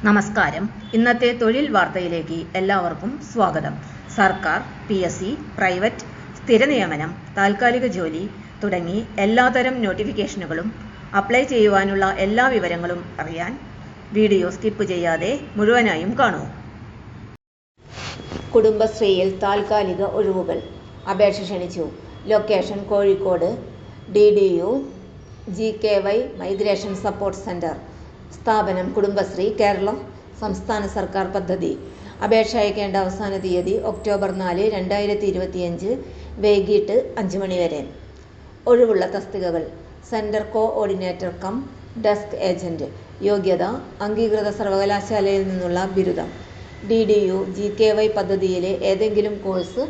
നമസ്കാരം. ഇന്നത്തെ തൊഴിൽ വാർത്തയിലേക്ക് എല്ലാവർക്കും സ്വാഗതം. സർക്കാർ, PSC, പ്രൈവറ്റ്, സ്ഥിര നിയമനം, താൽക്കാലിക ജോലി തുടങ്ങി എല്ലാതരം നോട്ടിഫിക്കേഷനുകളും അപ്ലൈ ചെയ്യുവാനുള്ള എല്ലാ വിവരങ്ങളും അറിയാൻ വീഡിയോ സ്കിപ്പ് ചെയ്യാതെ മുഴുവനായും കാണൂ. കുടുംബശ്രീയിൽ താൽക്കാലിക ഒഴിവുകൾ. അപേക്ഷ ക്ഷണിച്ചു. Location Kozhikode. DDU GKY migration support centre. സ്ഥാപനം കുടുംബശ്രീ, കേരളം സംസ്ഥാന സർക്കാർ പദ്ധതി. അപേക്ഷ അയക്കേണ്ട അവസാന തീയതി ഒക്ടോബർ 4, 2025 വൈകിട്ട് 5 മണി വരെ. ഒഴിവുള്ള തസ്തികകൾ: centre coordinator cum desk agent. യോഗ്യത: അംഗീകൃത സർവകലാശാലയിൽ നിന്നുള്ള ബിരുദം. DDU GKY പദ്ധതിയിലെ ഏതെങ്കിലും കോഴ്സ്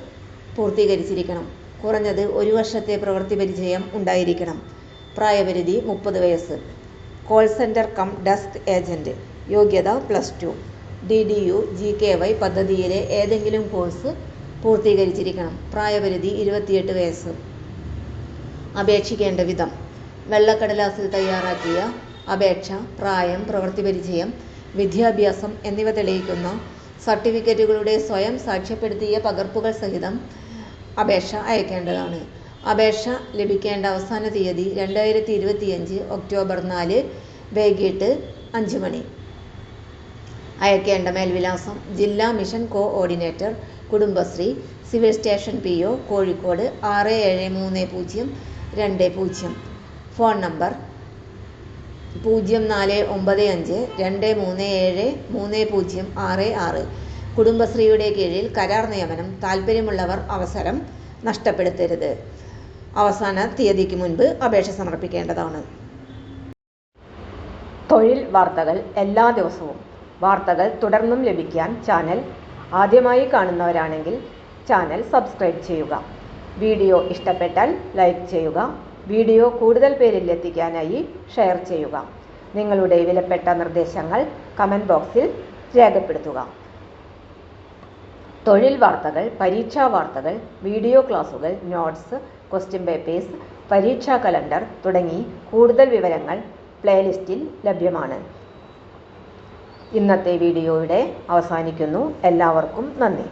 പൂർത്തീകരിച്ചിരിക്കണം. കുറഞ്ഞത് 1 വർഷത്തെ പ്രവൃത്തി പരിചയം ഉണ്ടായിരിക്കണം. പ്രായപരിധി 30 വയസ്സ്. Call centre cum desk agent. യോഗ്യത +2. DDU GKY പദ്ധതിയിലെ ഏതെങ്കിലും കോഴ്സ് പൂർത്തീകരിച്ചിരിക്കണം. പ്രായപരിധി 28 വയസ്സ്. അപേക്ഷിക്കേണ്ട വിധം: വെള്ളക്കടലാസിൽ തയ്യാറാക്കിയ അപേക്ഷ, പ്രായം, പ്രവൃത്തി പരിചയം, വിദ്യാഭ്യാസം എന്നിവ തെളിയിക്കുന്ന സർട്ടിഫിക്കറ്റുകളുടെ സ്വയം സാക്ഷ്യപ്പെടുത്തിയ പകർപ്പുകൾ സഹിതം അപേക്ഷ അയക്കേണ്ടതാണ്. അപേക്ഷ ലഭിക്കേണ്ട അവസാന തീയതി 2025 ഒക്ടോബർ 4 വൈകിട്ട് 5 മണി. അയക്കേണ്ട മേൽവിലാസം: ജില്ലാ mission coordinator, Kudumbashree, civil station PO, Kozhikode 673020. Phone number 0495237366. കുടുംബശ്രീയുടെ കീഴിൽ കരാർ നിയമനം. താൽപ്പര്യമുള്ളവർ അവസരം നഷ്ടപ്പെടുത്തരുത്. അവസാന തീയതിക്ക് മുൻപ് അപേക്ഷ സമർപ്പിക്കേണ്ടതാണ്. തൊഴിൽ വാർത്തകൾ എല്ലാ ദിവസവും. വാർത്തകൾ തുടർന്നും ലഭിക്കാൻ ചാനൽ ആദ്യമായി കാണുന്നവരാണെങ്കിൽ ചാനൽ സബ്സ്ക്രൈബ് ചെയ്യുക. വീഡിയോ ഇഷ്ടപ്പെട്ടാൽ ലൈക്ക് ചെയ്യുക. വീഡിയോ കൂടുതൽ പേരിൽ എത്തിക്കാനായി ഷെയർ ചെയ്യുക. നിങ്ങളുടെ വിലപ്പെട്ട നിർദ്ദേശങ്ങൾ കമൻറ്റ് ബോക്സിൽ രേഖപ്പെടുത്തുക. തൊഴിൽ വാർത്തകൾ, പരീക്ഷാ വാർത്തകൾ, വീഡിയോ ക്ലാസുകൾ, നോട്ട്സ്, ക്വസ്റ്റ്യൻ പേപ്പേഴ്സ്, പരീക്ഷാ കലണ്ടർ തുടങ്ങി കൂടുതൽ വിവരങ്ങൾ പ്ലേലിസ്റ്റിൽ ലഭ്യമാണ്. ഇന്നത്തെ വീഡിയോയുടെ അവസാനിക്കുന്നു. എല്ലാവർക്കും നന്ദി.